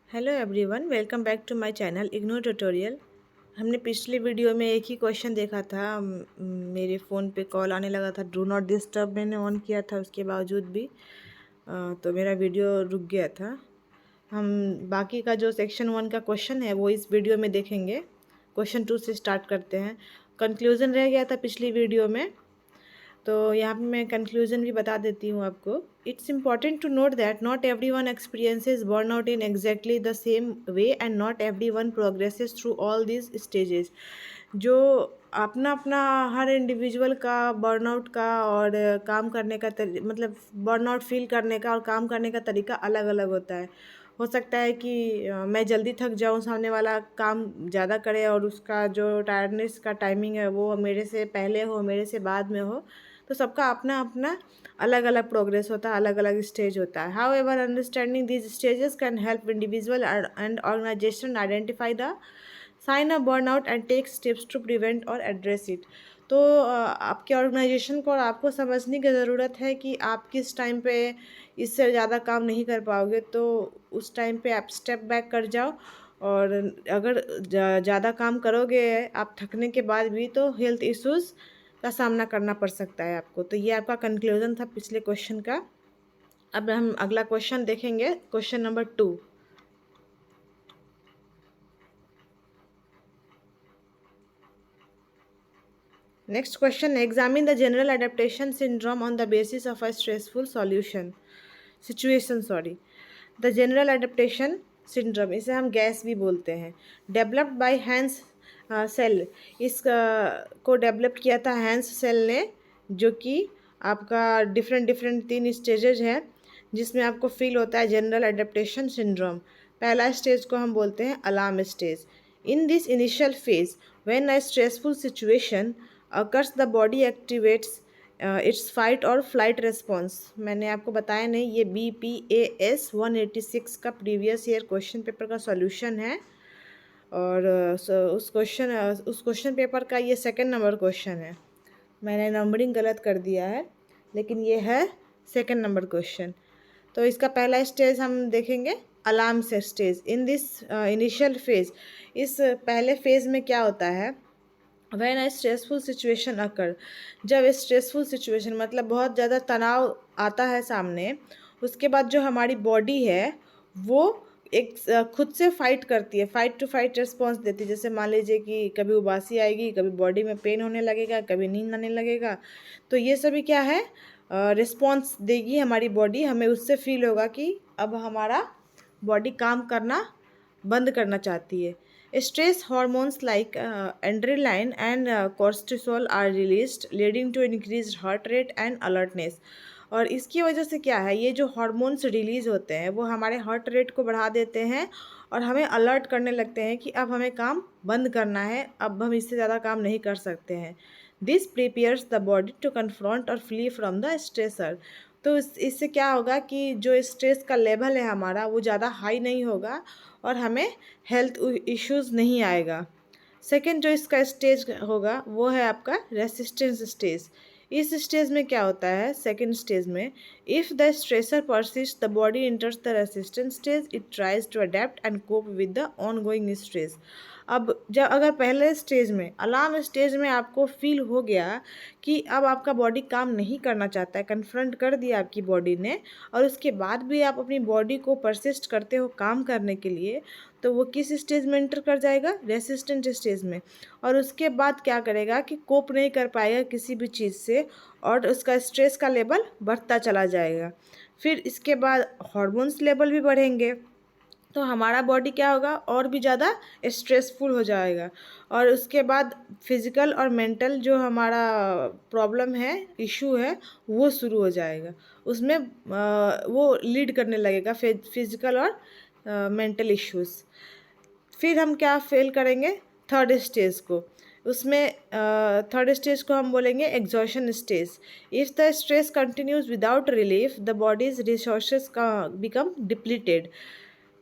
Hello everyone, welcome back to my channel ignore tutorial. हमने पिछली video में एक ही क्वेश्चन देखा था। मेरे फ़ोन पे कॉल आने लगा था, डू नॉट डिस्टर्ब मैंने ऑन किया था, उसके बावजूद भी तो मेरा वीडियो रुक गया था। हम बाकी का जो सेक्शन 1 का क्वेश्चन है वो इस वीडियो में देखेंगे। क्वेश्चन 2 से स्टार्ट करते हैं। कंक्लूज़न रह गया था पिछली वीडियो में, तो यहाँ पे मैं कंक्लूजन भी बता देती हूँ आपको। It's important to note that not every one experiences burnout in exactly the same way and not every one progresses through all these stages. जो अपना अपना हर इंडिविजुअल का बर्नआउट का और काम करने का मतलब बर्नआउट फील करने का और काम करने का तरीका अलग अलग होता है। हो सकता है कि मैं जल्दी थक जाऊं, सामने वाला काम ज़्यादा करे और उसका जो टायर्डनेस का टाइमिंग है वो मेरे से पहले हो, मेरे से बाद में हो। तो सबका अपना अपना अलग अलग प्रोग्रेस होता है, अलग अलग स्टेज होता है। However understanding these stages can help individual and organisation identify the sign a burnout and take steps to prevent और एड्रेस इट। तो आपके ऑर्गेनाइजेशन को और आपको समझने की ज़रूरत है कि आप किस टाइम पे इससे ज़्यादा काम नहीं कर पाओगे, तो उस टाइम पे आप स्टेप बैक कर जाओ। और अगर ज़्यादा काम करोगे आप थकने के बाद भी, तो हेल्थ इश्यूज़ का सामना करना पड़ सकता है आपको। तो ये आपका कंक्लूजन था पिछले क्वेश्चन का। अब हम अगला क्वेश्चन देखेंगे, question number 2। Next question, examine the general adaptation syndrome on the basis of a stressful situation. The general adaptation syndrome, इसे हम गैस भी बोलते हैं, डेवलप्ड बाय हैंस सेल। इस को डेवलप किया था हैंस सेल ने, जो कि आपका डिफरेंट डिफरेंट 3 स्टेजेज हैं जिसमें आपको फील होता है जनरल एडेप्टेशन सिंड्रोम। पहला स्टेज को हम बोलते हैं alarm stage. In this initial phase when a stressful situation occurs the body activates it's fight और फ्लाइट रेस्पॉन्स। मैंने आपको बताया नहीं, ये BPAS 186 का प्रीवियस ईयर क्वेश्चन पेपर का सॉल्यूशन है। और उस क्वेश्चन पेपर का ये सेकंड नंबर क्वेश्चन है। मैंने नंबरिंग गलत कर दिया है, लेकिन ये है सेकंड नंबर क्वेश्चन। तो इसका पहला स्टेज हम देखेंगे, अलार्म से stage. In this initial phase, इस पहले फेज में क्या होता है, व्हेन अ स्ट्रेसफुल सिचुएशन अकर। जब स्ट्रेसफुल सिचुएशन मतलब बहुत ज़्यादा तनाव आता है सामने, उसके बाद जो हमारी बॉडी है वो एक खुद से फाइट करती है, फाइट टू फाइट रिस्पॉन्स देती है। जैसे मान लीजिए कि कभी उबासी आएगी, कभी बॉडी में पेन होने लगेगा, कभी नींद आने लगेगा। तो ये सभी क्या है, रिस्पॉन्स देगी हमारी बॉडी, हमें उससे फील होगा कि अब हमारा बॉडी काम करना बंद करना चाहती है। Stress hormones like adrenaline and cortisol are released, leading to increased heart rate and alertness. और इसकी वजह से क्या है, ये जो हार्मोन्स रिलीज होते हैं वो हमारे हार्ट रेट को बढ़ा देते हैं और हमें अलर्ट करने लगते हैं कि अब हमें काम बंद करना है, अब हम इससे ज़्यादा काम नहीं कर सकते हैं। This prepares the body to confront और फ्ली फ्रॉम द स्ट्रेसर। तो इससे क्या होगा कि जो स्ट्रेस का लेवल है हमारा वो ज़्यादा हाई नहीं होगा और हमें हेल्थ इश्यूज़ नहीं आएगा। सेकेंड जो इसका स्टेज होगा वो है आपका रेसिस्टेंस स्टेज। इस स्टेज में क्या होता है, सेकेंड स्टेज में, if the stressor persist the body enters the resistance stage, it tries to adapt and cope with the ongoing stress. अब जब अगर पहले स्टेज में, अलार्म स्टेज में, आपको फील हो गया कि अब आपका बॉडी काम नहीं करना चाहता है, कन्फ्रंट कर दिया आपकी बॉडी ने, और उसके बाद भी आप अपनी बॉडी को परसिस्ट करते हो काम करने के लिए, तो वो किस स्टेज में एंटर कर जाएगा, रेसिस्टेंट स्टेज में। और उसके बाद क्या करेगा कि कोप नहीं कर पाएगा किसी भी चीज़ से और उसका स्ट्रेस का लेवल बढ़ता चला जाएगा। फिर इसके बाद हार्मोन्स लेवल भी बढ़ेंगे, तो हमारा बॉडी क्या होगा, और भी ज़्यादा स्ट्रेसफुल हो जाएगा। और उसके बाद फिज़िकल और मेंटल जो हमारा प्रॉब्लम है, इशू है, वो शुरू हो जाएगा। उसमें वो लीड करने लगेगा फिज़िकल और मेंटल इश्यूज़। फिर हम क्या फेल करेंगे, थर्ड स्टेज को। उसमें थर्ड स्टेज को हम बोलेंगे exhaustion stage. If the stress continues without relief the bodies resources का बिकम डिप्लीटेड।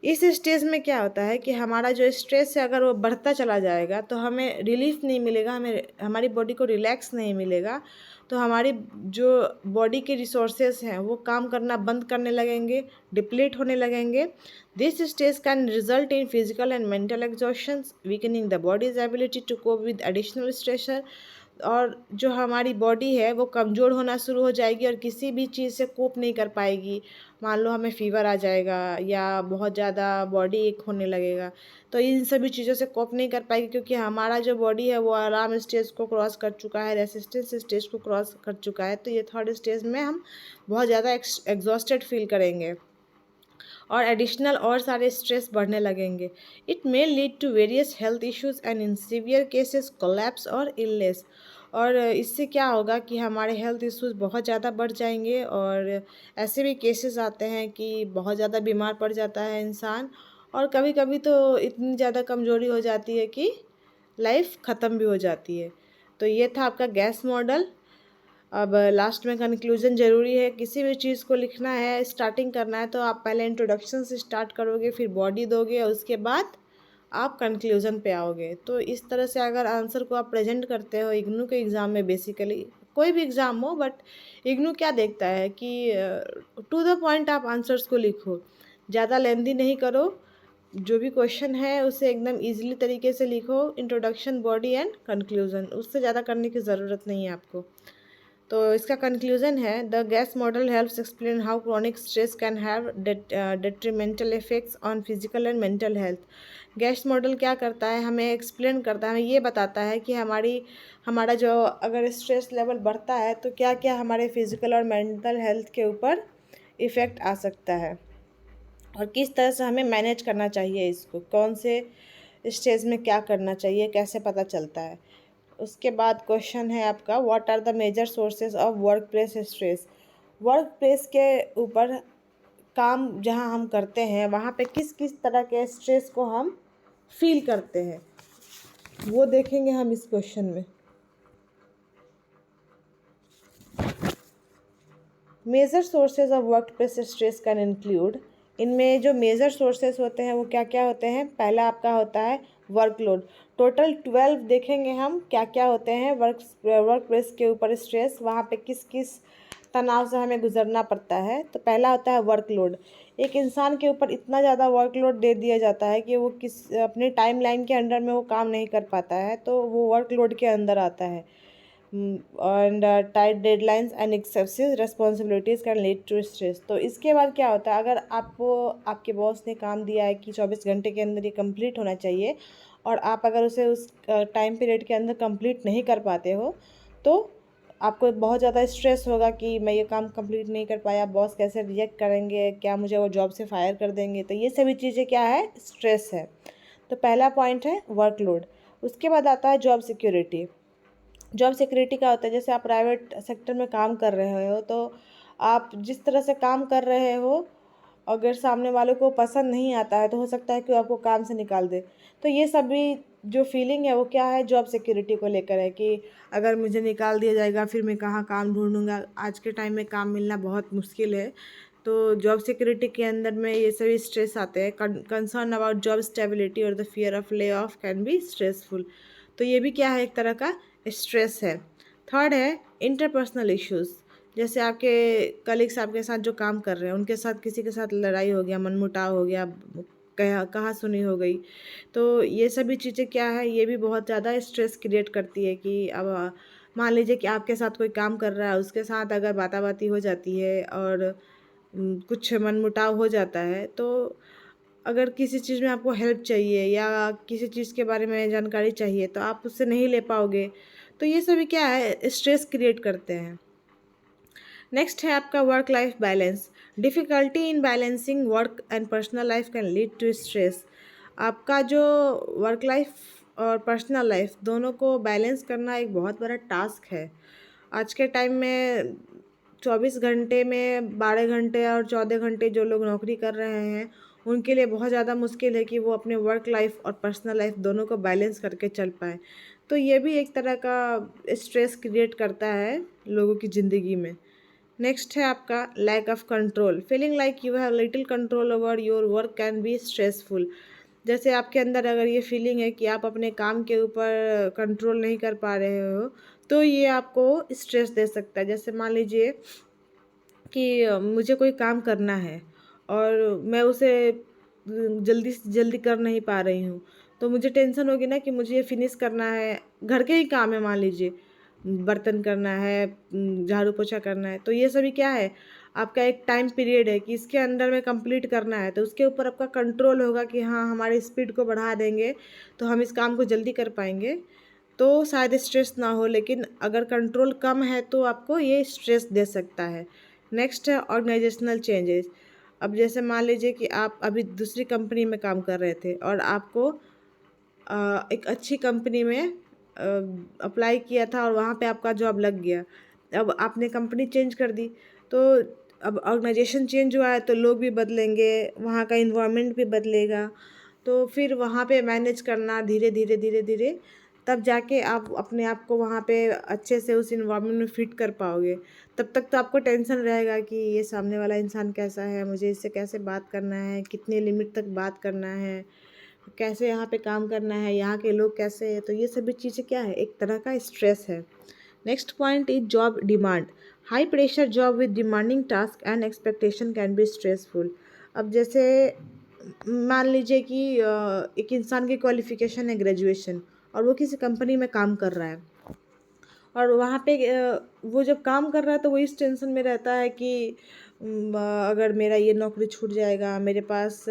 इस स्टेज में क्या होता है कि हमारा जो स्ट्रेस है अगर वो बढ़ता चला जाएगा तो हमें रिलीफ नहीं मिलेगा, हमें हमारी बॉडी को रिलैक्स नहीं मिलेगा, तो हमारी जो बॉडी के रिसोर्सेज हैं वो काम करना बंद करने लगेंगे, डिप्लीट होने लगेंगे। This stage can result in physical and mental exhaustion, weakening the body's ability to cope with additional stressor. और जो हमारी बॉडी है वो कमज़ोर होना शुरू हो जाएगी और किसी भी चीज़ से कोप नहीं कर पाएगी। मान लो हमें फ़ीवर आ जाएगा या बहुत ज़्यादा बॉडी एक होने लगेगा, तो इन सभी चीज़ों से कोप नहीं कर पाएगी, क्योंकि हमारा जो बॉडी है वो आराम स्टेज को क्रॉस कर चुका है, रेसिस्टेंस स्टेज को क्रॉस कर चुका है। तो ये थर्ड स्टेज में हम बहुत ज़्यादा एग्जॉस्टेड फील करेंगे और एडिशनल और सारे स्ट्रेस बढ़ने लगेंगे। It may lead to various health issues and in severe cases collapse और इलनेस। और इससे क्या होगा कि हमारे हेल्थ इश्यूज बहुत ज़्यादा बढ़ जाएंगे और ऐसे भी केसेस आते हैं कि बहुत ज़्यादा बीमार पड़ जाता है इंसान, और कभी कभी तो इतनी ज़्यादा कमज़ोरी हो जाती है कि लाइफ ख़त्म भी हो जाती है। तो ये था आपका गैस मॉडल। अब लास्ट में कंक्लूजन ज़रूरी है, किसी भी चीज़ को लिखना है, स्टार्टिंग करना है, तो आप पहले इंट्रोडक्शन से स्टार्ट करोगे, फिर बॉडी दोगे और उसके बाद आप कंक्लूजन पे आओगे। तो इस तरह से अगर आंसर को आप प्रेजेंट करते हो इग्नू के एग्ज़ाम में, बेसिकली कोई भी एग्ज़ाम हो, बट इग्नू क्या देखता है कि टू द पॉइंट आप आंसर्स को लिखो, ज़्यादा लेंदी नहीं करो, जो भी क्वेश्चन है उसे एकदम ईजिली तरीके से लिखो, इंट्रोडक्शन, बॉडी एंड कंक्लूजन, उससे ज़्यादा करने की ज़रूरत नहीं है आपको। तो इसका कंक्लूजन है, the gas model helps explain how chronic stress can have detrimental effects on physical and mental health. Gas model क्या करता है, हमें एक्सप्लेन करता है, हमें ये बताता है कि हमारा जो अगर स्ट्रेस लेवल बढ़ता है तो क्या क्या हमारे फिजिकल और मेंटल हेल्थ के ऊपर इफ़ेक्ट आ सकता है और किस तरह से हमें मैनेज करना चाहिए, इसको कौन से स्टेज में क्या करना चाहिए, कैसे पता चलता है। उसके बाद क्वेश्चन है आपका, what are the major sources of workplace stress. Workplace के ऊपर, काम जहां हम करते हैं वहां पे किस किस तरह के स्ट्रेस को हम फील करते हैं, वो देखेंगे हम इस क्वेश्चन में। Major sources of workplace stress can include, इनमें जो मेजर सोर्सेज होते हैं वो क्या क्या होते हैं। पहला आपका होता है वर्कलोड। टोटल 12 देखेंगे हम क्या क्या होते हैं वर्क प्लेस के ऊपर स्ट्रेस, वहाँ पे किस किस तनाव से हमें गुजरना पड़ता है। तो पहला होता है वर्कलोड। एक इंसान के ऊपर इतना ज़्यादा वर्कलोड दे दिया जाता है कि वो अपने टाइम लाइन के अंडर में वो काम नहीं कर पाता है, तो वो वर्कलोड के अंदर आता है। And tight deadlines and excessive responsibilities can lead to stress. तो इसके बाद क्या होता है, अगर आपको आपके बॉस ने काम दिया है कि 24 घंटे के अंदर ये कंप्लीट होना चाहिए और आप अगर उसे उस टाइम पीरियड के अंदर कंप्लीट नहीं कर पाते हो, तो आपको बहुत ज़्यादा स्ट्रेस होगा कि मैं ये काम कंप्लीट नहीं कर पाया, बॉस कैसे रिजेक्ट करेंगे, क्या मुझे वो जॉब से फायर कर देंगे। तो ये सभी चीज़ें क्या है, स्ट्रेस है। तो पहला पॉइंट है वर्कलोड। उसके बाद आता है जॉब सिक्योरिटी। जॉब सिक्योरिटी क्या होता है, जैसे आप प्राइवेट सेक्टर में काम कर रहे हो, तो आप जिस तरह से काम कर रहे हो, अगर सामने वालों को पसंद नहीं आता है तो हो सकता है कि वो आपको काम से निकाल दे। तो ये सभी जो फीलिंग है वो क्या है, जॉब सिक्योरिटी को लेकर है कि अगर मुझे निकाल दिया जाएगा फिर मैं कहाँ काम ढूंढूंगा। आज के टाइम में काम मिलना बहुत मुश्किल है, तो जॉब सिक्योरिटी के अंदर में ये सभी स्ट्रेस आते हैं। कंसर्न अबाउट जॉब स्टेबिलिटी और the fear of lay off can be stressful. तो ये भी क्या है, एक तरह का स्ट्रेस है। थर्ड है इंटरपर्सनल इश्यूज़, जैसे आपके कलीग्स आपके साथ जो काम कर रहे हैं उनके साथ किसी के साथ लड़ाई हो गया, मनमुटाव हो गया, कहा सुनी हो गई। तो ये सभी चीज़ें क्या है, ये भी बहुत ज़्यादा स्ट्रेस क्रिएट करती है कि अब मान लीजिए कि आपके साथ कोई काम कर रहा है, उसके साथ अगर बाताबाती हो जाती है और कुछ मनमुटाव हो जाता है, तो अगर किसी चीज़ में आपको हेल्प चाहिए या किसी चीज़ के बारे में जानकारी चाहिए तो आप उससे नहीं ले पाओगे। तो ये सभी क्या है, स्ट्रेस क्रिएट करते हैं। नेक्स्ट है आपका work life balance. Difficulty in balancing work and personal life can lead to stress. आपका जो वर्क लाइफ और पर्सनल लाइफ दोनों को बैलेंस करना एक बहुत बड़ा टास्क है। आज के टाइम में 24 घंटे में 12 घंटे और 14 घंटे जो लोग नौकरी कर रहे हैं, उनके लिए बहुत ज़्यादा मुश्किल है कि वो अपने वर्क लाइफ और पर्सनल लाइफ दोनों को बैलेंस करके चल पाएँ। तो ये भी एक तरह का स्ट्रेस क्रिएट करता है लोगों की ज़िंदगी में। नेक्स्ट है आपका lack of control. Feeling like you have little control over your work can be stressful. जैसे आपके अंदर अगर ये फीलिंग है कि आप अपने काम के ऊपर कंट्रोल नहीं कर पा रहे हो, तो ये आपको स्ट्रेस दे सकता है। जैसे मान लीजिए कि मुझे कोई काम करना है और मैं उसे जल्दी से जल्दी कर नहीं पा रही हूँ, तो मुझे टेंशन होगी ना कि मुझे ये फिनिश करना है। घर के ही काम है, मान लीजिए बर्तन करना है, झाड़ू पोछा करना है, तो ये सभी क्या है, आपका एक टाइम पीरियड है कि इसके अंदर में कंप्लीट करना है, तो उसके ऊपर आपका कंट्रोल होगा कि हाँ हमारी स्पीड को बढ़ा देंगे तो हम इस काम को जल्दी कर पाएंगे, तो शायद स्ट्रेस ना हो। लेकिन अगर कंट्रोल कम है तो आपको ये स्ट्रेस दे सकता है। नेक्स्ट है ऑर्गेनाइजेशनल चेंजेस। अब जैसे मान लीजिए कि आप अभी दूसरी कंपनी में काम कर रहे थे और आपको एक अच्छी कंपनी में अप्लाई किया था और वहाँ पे आपका जॉब लग गया। अब आपने कंपनी चेंज कर दी, तो अब ऑर्गेनाइजेशन चेंज हुआ है तो लोग भी बदलेंगे, वहाँ का इन्वायरमेंट भी बदलेगा, तो फिर वहाँ पे मैनेज करना धीरे धीरे धीरे धीरे, तब जाके आप अपने आप को वहाँ पे अच्छे से उस इन्वायरमेंट में फिट कर पाओगे। तब तक तो आपको टेंशन रहेगा कि ये सामने वाला इंसान कैसा है, मुझे इससे कैसे बात करना है, कितने लिमिट तक बात करना है, कैसे यहाँ पे काम करना है, यहाँ के लोग कैसे हैं, तो ये सभी चीज़ें क्या है, एक तरह का स्ट्रेस है। Next point is job demand. High pressure job with demanding task and expectation can be stressful. अब जैसे मान लीजिए कि एक इंसान की क्वालिफिकेशन है ग्रेजुएशन और वो किसी कंपनी में काम कर रहा है, और वहाँ पे वो जब काम कर रहा है तो वो इस टेंशन में रहता है कि अगर मेरा ये नौकरी छूट जाएगा, मेरे पास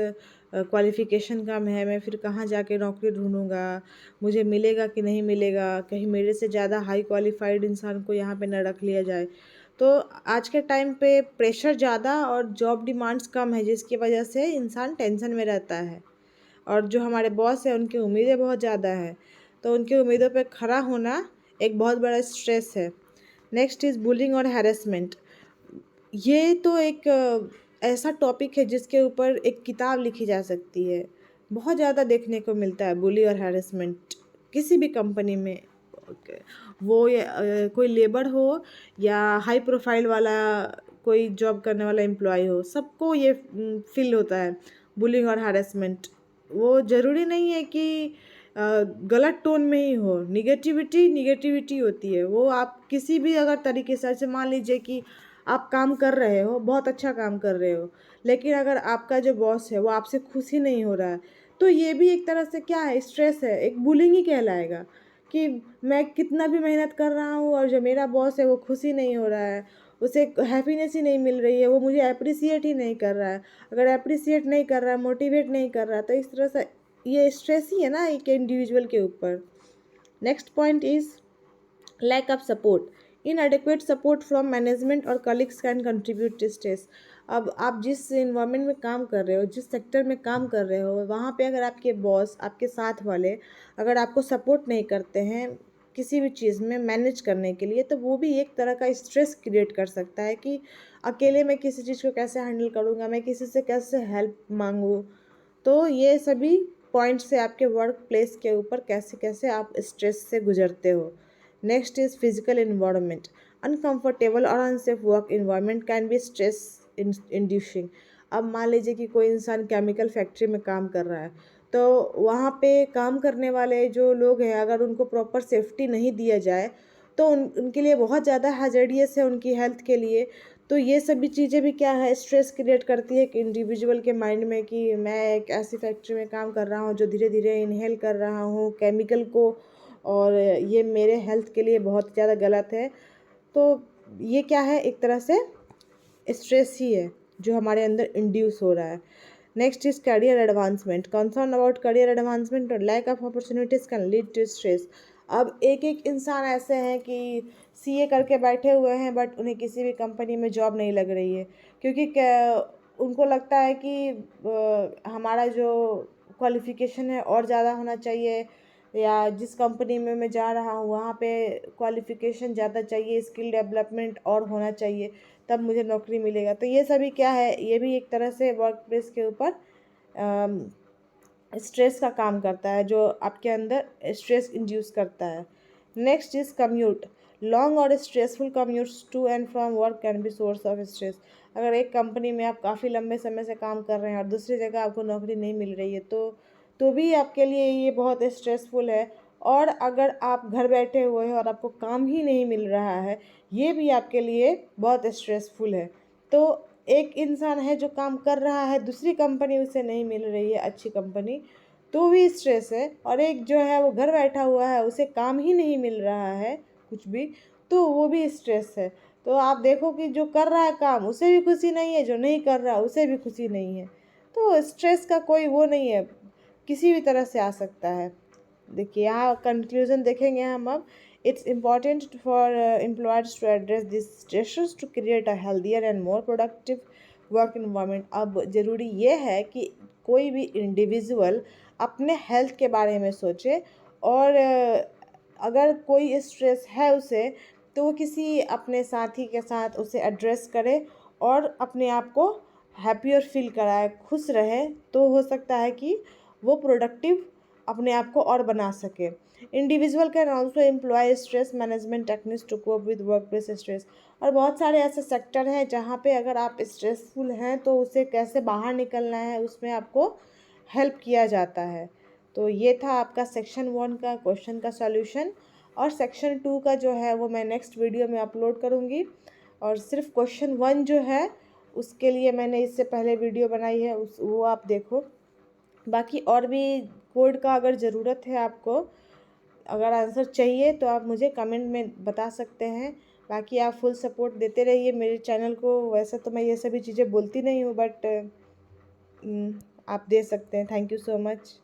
क्वालिफ़िकेशन कम है, मैं फिर कहाँ जाके नौकरी ढूँढूँगा, मुझे मिलेगा कि नहीं मिलेगा, कहीं मेरे से ज़्यादा हाई क्वालिफ़ाइड इंसान को यहाँ पे ना रख लिया जाए। तो आज के टाइम पे प्रेशर ज़्यादा और जॉब डिमांड्स कम है, जिसकी वजह से इंसान टेंशन में रहता है। और जो हमारे बॉस हैं उनकी उम्मीदें बहुत ज़्यादा हैं, तो उनकी उम्मीदों पे खरा होना एक बहुत बड़ा स्ट्रेस है। नेक्स्ट इज़ बुलिंग और हैरेसमेंट। ये तो एक ऐसा टॉपिक है जिसके ऊपर एक किताब लिखी जा सकती है। बहुत ज़्यादा देखने को मिलता है बुली और हैरेसमेंट किसी भी कंपनी में। वो कोई लेबर हो या हाई प्रोफाइल वाला कोई जॉब करने वाला एम्प्लॉय हो, सबको ये फील होता है बुलिंग और हैरेसमेंट। वो ज़रूरी नहीं है कि गलत टोन में ही हो, निगेटिविटी निगेटिविटी होती है। वो आप किसी भी अगर तरीके से, ऐसे मान लीजिए कि आप काम कर रहे हो, बहुत अच्छा काम कर रहे हो, लेकिन अगर आपका जो बॉस है वो आपसे खुश ही नहीं हो रहा है, तो ये भी एक तरह से क्या है, स्ट्रेस है, एक बुलिंग ही कहलाएगा कि मैं कितना भी मेहनत कर रहा हूँ और जो मेरा बॉस है वो खुश ही नहीं हो रहा है, उसे हैप्पीनेस ही नहीं मिल रही है, वो मुझे अप्रिसिएट ही नहीं कर रहा है। अगर अप्रिसिएट नहीं कर रहा है, मोटिवेट नहीं कर रहा है, तो इस तरह से ये स्ट्रेस ही है ना एक इंडिविजुअल के ऊपर। Next point is lack of support. Inadequate support from management or colleagues can contribute to stress. अब आप जिस इन्वायरमेंट में काम कर रहे हो, जिस सेक्टर में काम कर रहे हो, वहाँ पे अगर आपके बॉस, आपके साथ वाले अगर आपको सपोर्ट नहीं करते हैं किसी भी चीज़ में मैनेज करने के लिए, तो वो भी एक तरह का स्ट्रेस क्रिएट कर सकता है कि अकेले मैं किसी चीज़ को कैसे हैंडल करूँगा, मैं किसी से कैसे हेल्प मांगूँ। तो ये सभी पॉइंट्स से आपके वर्क प्लेस के ऊपर कैसे कैसे आप स्ट्रेस से गुजरते हो। Next is physical environment. Uncomfortable और unsafe work environment can be stress inducing. अब मान लीजिए कि कोई इंसान केमिकल फैक्ट्री में काम कर रहा है, तो वहाँ पे काम करने वाले जो लोग हैं अगर उनको प्रॉपर सेफ्टी नहीं दिया जाए तो उनके लिए बहुत ज़्यादा हैजर्डियस है उनकी हेल्थ के लिए। तो ये सभी चीज़ें भी क्या है, स्ट्रेस क्रिएट करती है कि इंडिविजुअल के माइंड में कि मैं एक ऐसी फैक्ट्री में काम कर रहा हूँ जो धीरे धीरे इनहेल कर रहा हूँ केमिकल को, और ये मेरे हेल्थ के लिए बहुत ज़्यादा गलत है। तो ये क्या है, एक तरह से स्ट्रेस ही है जो हमारे अंदर इंड्यूस हो रहा है। Next is career advancement. Concern about career advancement और lack of opportunities can lead to stress. अब एक एक इंसान ऐसे हैं कि सीए करके बैठे हुए हैं बट उन्हें किसी भी कंपनी में जॉब नहीं लग रही है, क्योंकि उनको लगता है कि हमारा जो क्वालिफिकेशन है और ज़्यादा होना चाहिए, या जिस कंपनी में मैं जा रहा हूँ वहाँ पे क्वालिफिकेशन ज़्यादा चाहिए, स्किल डेवलपमेंट और होना चाहिए, तब मुझे नौकरी मिलेगा। तो ये सभी क्या है, ये भी एक तरह से वर्क प्लेस के ऊपर स्ट्रेस का काम करता है, जो आपके अंदर स्ट्रेस इंड्यूस करता है। Next is commute. लॉन्ग और stressful commutes to and from work can be source of stress. अगर एक कंपनी में आप काफ़ी लंबे समय से काम कर रहे हैं और दूसरी जगह आपको नौकरी नहीं मिल रही है तो भी आपके लिए ये बहुत स्ट्रेसफुल है। और अगर आप घर बैठे हुए हैं और आपको काम ही नहीं मिल रहा है, ये भी आपके लिए बहुत स्ट्रेसफुल है। तो एक इंसान है जो काम कर रहा है, दूसरी कंपनी उसे नहीं मिल रही है अच्छी कंपनी, तो भी स्ट्रेस है। और एक जो है वो घर बैठा हुआ है, उसे काम ही नहीं मिल रहा है कुछ भी, तो वो भी स्ट्रेस है। तो आप देखो कि जो कर रहा है काम उसे भी खुशी नहीं है, जो नहीं कर रहा उसे भी खुशी नहीं है। तो स्ट्रेस का कोई वो नहीं है, किसी भी तरह से आ सकता है। देखिए यहाँ कंक्लूजन देखेंगे हम अब। It's important for employers to address this stresses to create a healthier and more productive work environment. अब ज़रूरी ये है कि कोई भी इंडिविजुअल अपने हेल्थ के बारे में सोचे, और अगर कोई स्ट्रेस है उसे, तो वो किसी अपने साथी के साथ उसे एड्रेस करे और अपने आप को हैप्पियर फील कराए, खुश रहे, तो हो सकता है कि वो प्रोडक्टिव अपने आप को और बना सके। Individual can also employ stress management techniques to cope with workplace stress. और बहुत सारे ऐसे सेक्टर हैं जहाँ पे अगर आप स्ट्रेसफुल हैं तो उसे कैसे बाहर निकलना है उसमें आपको हेल्प किया जाता है। तो ये था आपका सेक्शन 1 का क्वेश्चन का सॉल्यूशन। और सेक्शन 2 का जो है वो मैं नेक्स्ट वीडियो में अपलोड करूँगी। और सिर्फ क्वेश्चन 1 जो है उसके लिए मैंने इससे पहले वीडियो बनाई है, उस वो आप देखो। बाकी और भी कोड का अगर ज़रूरत है आपको, अगर आंसर चाहिए तो आप मुझे कमेंट में बता सकते हैं। बाकी आप फुल सपोर्ट देते रहिए मेरे चैनल को। वैसे तो मैं ये सभी चीज़ें बोलती नहीं हूँ, बट आप दे सकते हैं। Thank you so much.